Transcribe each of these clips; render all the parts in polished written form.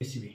Recipe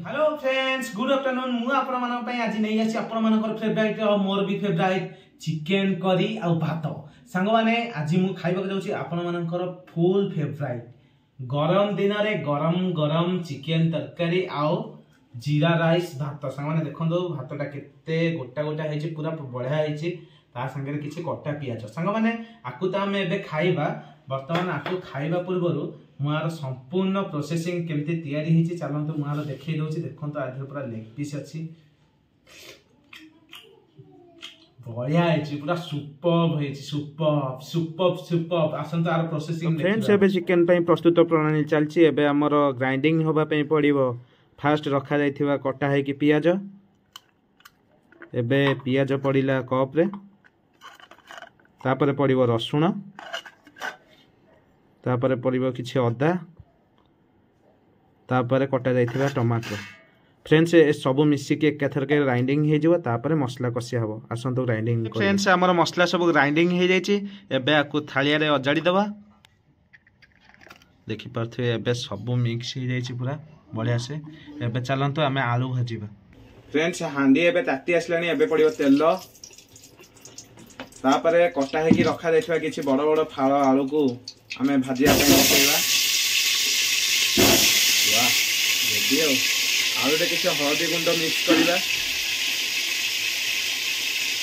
hello friends good afternoon मु आपण मन पई आज नै आसी आपण मनकर फेवरेट और मोर भी फेवरेट चिकन करी आ भात सांग माने आज मु खाइबा जाउची आपण मनकर फुल फेवरेट गरम दिन रे गरम गरम चिकन तरकारी आउ जीरा राइस भात सांग माने देखंदो भातटा केते गोटा गोटा हेची पूरा बढ़िया हेची ता संगे किछि कटा पियाज सांग माने आकु त हम एबे खाइबा वर्तमान आकु खाइबा पूर्वरु मुआर संपूर्ण प्रोसेसिंग केमती तैयारी हेची चलंतु मुआर देखै दोची देखंतु आधे पूरा लेग पीस अछि बढ़िया हेची पूरा सुपर्ब हेची सुपर्ब आसंतु आर प्रोसेसिंग फ्रेंड्स एबे चिकन पई प्रस्तुत प्रणाली चलची एबे हमर ग्राइंडिंग होबा पई पड़िबो फास्ट रखा जाइथिबा कटा है कि पियाज एबे पियाज पड़िला कप रे तापरे पड़िबो रसुण तापरे पड़िबो किछि अदा तापरे कटा जाइथिबा टमाटर फ्रेंड्स ए सब मिसी के एकथर के ग्राइंडिंग हे जबो तापरे मसला कसिया हबो आसंतो ग्राइंडिंग फ्रेंड्स हमर मसला सब ग्राइंडिंग हे जाइछि एबे आकु थालिया रे अजाडी दबा देखि परथे एबे सब मिक्स हे जाइछि पूरा बढ़िया से एबे चलंतो आमे आलू भाजीबा फ्रेंड्स हांडी एबे ताती आसलानी एबे पड़ियो तेल तापरे कटा हे कि रखा देखिबा किछि बड़ बड़ फाळ आलू को आमे भाजिया पे बसेबा वाह रेडी हो आलू रे किछि हळदी गुंड मिक्स करबा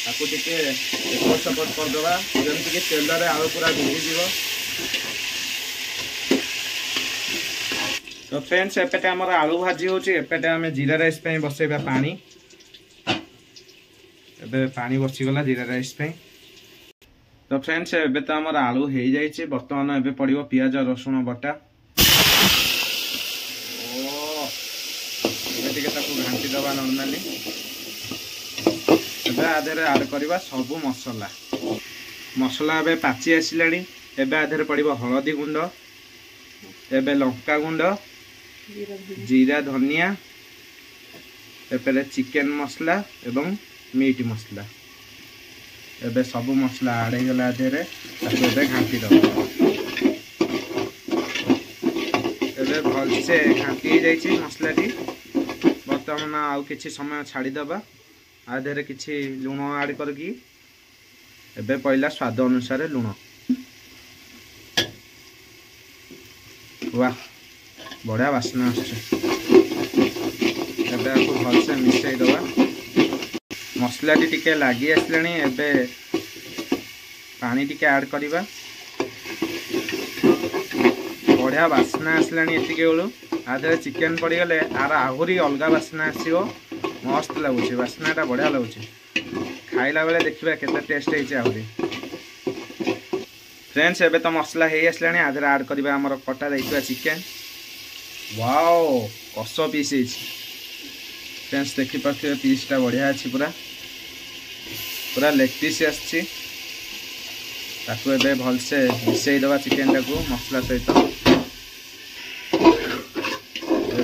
ताको टिके एक सपोर्ट कर देबा जेंति कि तेल रे आलू पूरा भिजी जीवो तो फ्रेंड्स एपेटे हमर आलू भाजी होची एपेटे हमें जीरा राइस पे बसेबा पानी एबे पानी बसी गला जीरा राइस पे तो फ्रेंड्स एबे तो हमर आलू हे जाई छी वर्तमान एबे पड़िबो पियाज रसुण बटा ओ एबे टिके ताको घांटी दबा नॉर्मली एबे आधरे ऐड करबा सब मसाला मसाला एबे पाची आसिलानी एबे आधरे पड़िबो हळदी गुंड एबे लंका गुंड जीरा धनिया एपरे चिकन मसला एवं मीट मसला एबे सब मसला ऐड हो गला देरे ताको एबे घांटी दो एबे भल से घांटी जाई छी मसला टी वर्तमान आउ किछि समय छाडी दबा आ देरे किछि लूण ऐड करकी एबे पहिला स्वाद अनुसार लूण वाह बढ़िया बासना भल से मिसई दबा मसला टी लगी आसलानी एबे पानी टी ऐड करवा बढ़िया बासना आसलानी एतिके बेलू आधे चिकन पड़गले आर आहरी अलग बासना आसो मस्त लगुच बासनाटा बढ़िया लगुच खाइला बेले देखा केते टेस्ट है आहरी फ्रेंड्स एबे तो मसला हे आसलानी आधे ऐड करवा हमर कटा जाइथिबा चिकन वाओ कस पीस है फ्रेंड्स देखि पाथे पीसटा बढ़िया अछि पूरा पूरा लेग पीस आछि ताको एबे भल से मिसई दबा चिकन टाको मसला सहित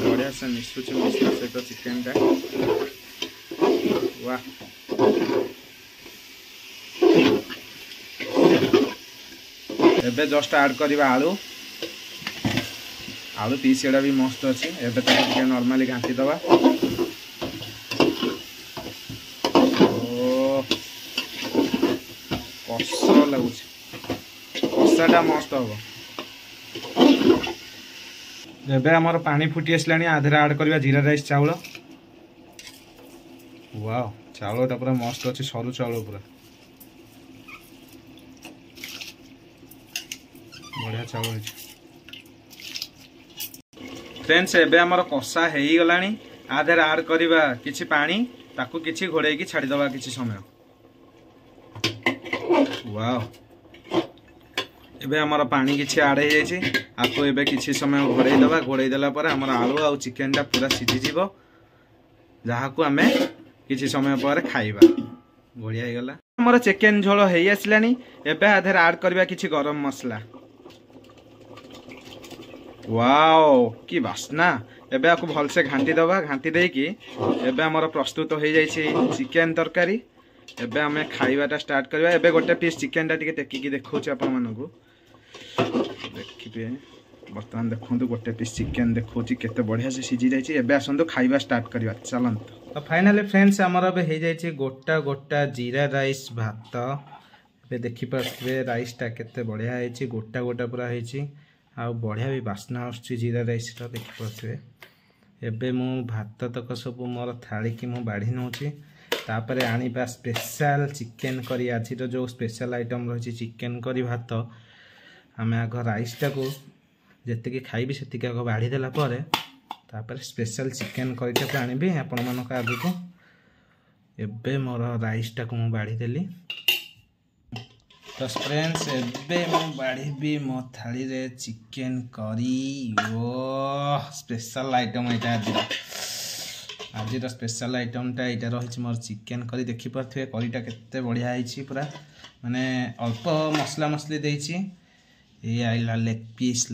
बढ़िया से मिसुछ मसला सहित चिकन टा वाह एबे जस्ट ऐड करबा आलू आलू पीस एडा भी मस्त अच्छी एबे तो नॉर्मली घांटी दबा कस लगुच कसाटा मस्त हम एबे हमर पानी फुटी आसलानी आधे ऐड करबा जीरा राइस चावल वाओ चावलटा पूरा मस्त अच्छी सरू चावल पूरा बढ़िया चावल है फ्रेंड्स एबे हमर कसा हेई गलानी आधे ऐड करबा किछि पानी ताकू किछि घोड़े की छाडी दबा किछि समय वाओ एबे हमर पानी किछि ऐड हे जायछि आको एबे किछि समय घोड़े देला पर हमर आलू आ चिकनटा पूरा सिझी जीवो जहाकू हमें किछि समय पर खाइबा बढ़िया हे गला हमर चिकन झोल हेई आसलानी एबे आधे ऐड करबा किछि गरम मसला वाओ की बासना एबे आपको भलसे घांटी दबा घांटी देकी एबे हमर प्रस्तुत हो जाई चिकेन तरकारी। एबे हमें खाइबाटा स्टार्ट करबा। एबे गोटे पीस चिकेन टा टिके टेकी देखौ छी आपन मानकू देखिबे। बर्तमान देखो गोटे पीस चिकेन देखो केते बढ़िया से सिझी जाइए। एबे आसतु खाइबा स्टार्ट करवा चलत। तो फाइनाली फ्रेंड्स आमर अब हो जाए गोटा गोटा जीरा राइस भात। ए देखिपे राइसटा केते बढ़िया है गोटा गोटा पूरा है आ बढ़िया भी बास्ना आसुची जीरा राइस देखिपे। एबे मु भात तक सब मोर थाली की मु बाढ़ी नौची। तापर आनिबा स्पेशल चिकेन करी। आज जो स्पेशल आइटम रही चिकेन करी भात आम आग राइसटा को जी खाइबी से आग बाढ़ी देला तापर स्पेशल चिकेन करीटा आनिबी आपण मानक आगको। एबे मोर राइसटा को मु बाढ़ी देली। तो फ्रेंड्स एबे मु बाढ़ी मो थाली रे चिकेन करी। ओ स्पेशल आइटम एटा आज स्पेशल आइटमटा यहाँ रही मोर चिकेन करी। देखी पारे करीटा केते बढ़िया है पूरा माने अल्प मसला मसली देछि। ये आइला लेग पीस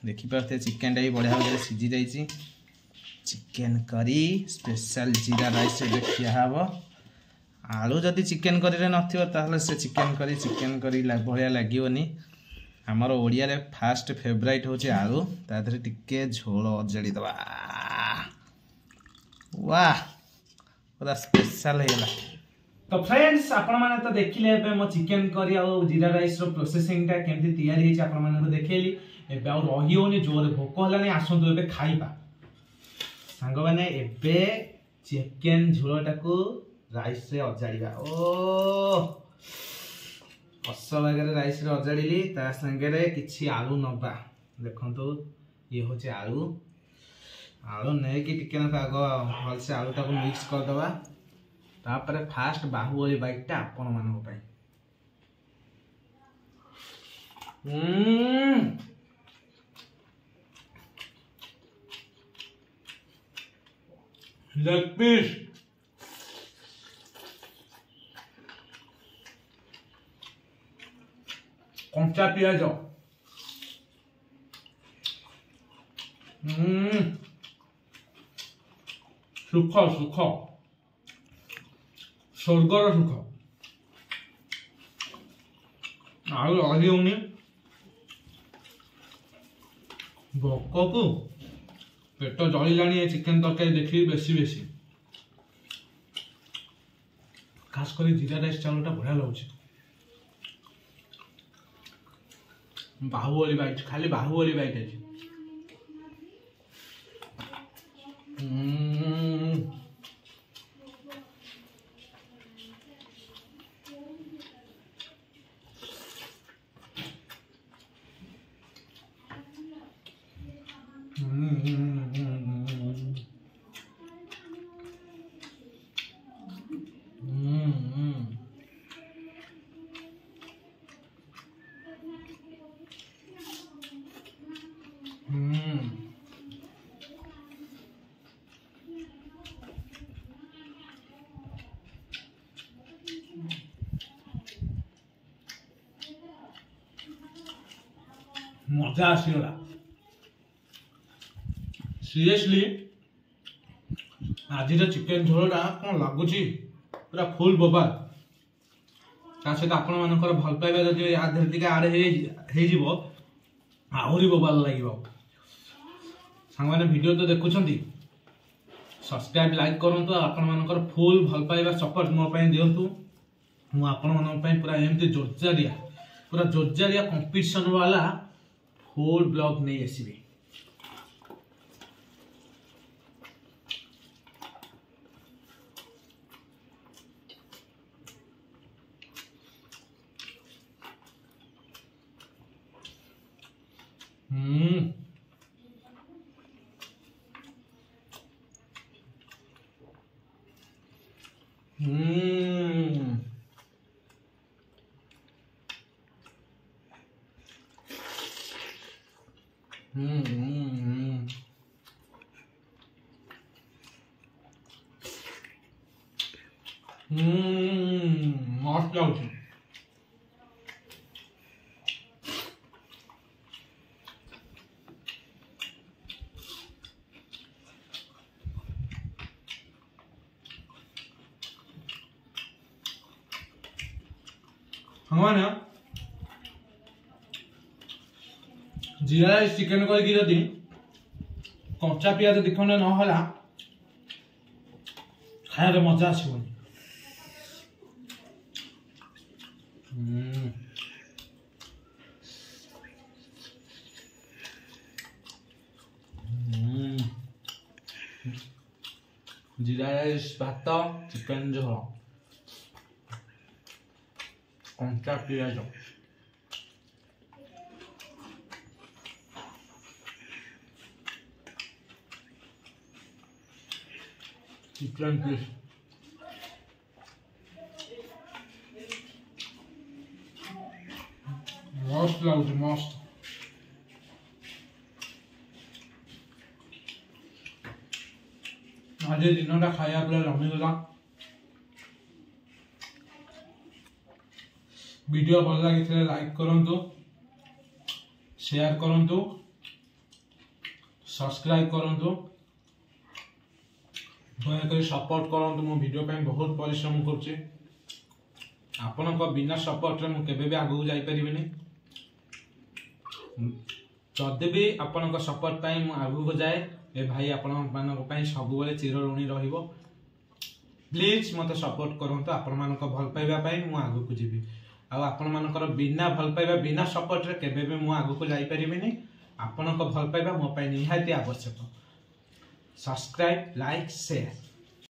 देखी पारे चिकेन टा भी बढ़िया भाव सिझी जाइए। चिकेन करी स्पेशल जीरा राइस देखिया हम आलू जदि चिकेन करी न से चिकेन करी भाया लगे। आमर ओडिया रे फास्ट फेवरेट हूँ आलू तादे टिके झोल अजाड़ी दबा। वाह पूरा स्पेशल है। तो फ्रेंड्स आपण माने तो देखिले एबे मो चिकेन करी आ जीरा राइस रो प्रोसेसिंग टा केमती तैयारी हे आपण माने को देखेली। एबे आ रही होनी जोर भोक हलानी आसंतु एबे खाइबा सांग माने। एबे चिकेन झोलटा को राइस रे अजाड़ीबा। ओ असल वगैरह राइस रे अजाड़ीली ता संगे रे किछि आलू नबा। देखंतु ये होचे आलू आलू नहीं कि टिके आग भल से आलूटा को मिक्स कर दबा। तापर फास्ट बाहुबली बाइटटा आपण मानक पई। लेग पीस कंचा पियाज सुख सुख स्वर्गर सुख आलू रही होनी भोक को पेट जलिलानी चिकेन तरकारी देखी बेसी बेसी। खास कर जीरा राइस चावलटा बढ़िया लगे। बाहुबली बाइट खाली बाहुबली बाइट है। मजा आसीगला सीरियसली। आज चिकेन झोलटा कौन लगुच पूरा फुल बोबाल। ता सहित आपण मानकर भल पाइबा जदि या धीरे टिके आड़े हो आहरी बोबाल लगे। सांग माने वीडियो तो देखुछंती सब्सक्राइब लाइक करंतु। आपण मानकर फुल भल पाइबा सपोर्ट मो पई दियंतु। मु आपण मानन पई पूरा एमती जोरजारिया कंपटीशन वाला फूड ब्लॉग नहीं आसबे। मस्त लाଗୁଛି। हमारे जीरा राइस चिकेन करके जदि कंचा पियाज दिखने न होला खाया मजा आसबनी। जीरा राइस भात चिकेन झोल कंचा पियाज चिकेन पीस मस्त लाଗୁଛି मस्त। आज दिनटा खाया पूरा जमीगला। वीडियो भल लगी लाइक करंतु, शेयर करंतु, सब्सक्राइब करंतु, दयाकर सपोर्ट करंतु। मो वीडियो पे बहुत परिश्रम करछि। आपनक बिना सपोर्ट रे मु केबे भी आगु जाई परिबिनी। जदि भी आपनक सपोर्ट पाई मु आगु को जाए ए भाई आपण मानक पाई सब बेले चिर ऋणी रहिबो। प्लीज मते सपोर्ट करंतु। आपण मानक भल पाइबा पाई मु आगु को जीवी। आ आपण मानकर बिना भल पाइबा बिना सपोर्ट रे केबे भी मु आगु को जाई परिबिनी। आपनक भल पाइबा मो पाई निहाती आवश्यक। Subscribe, like, share.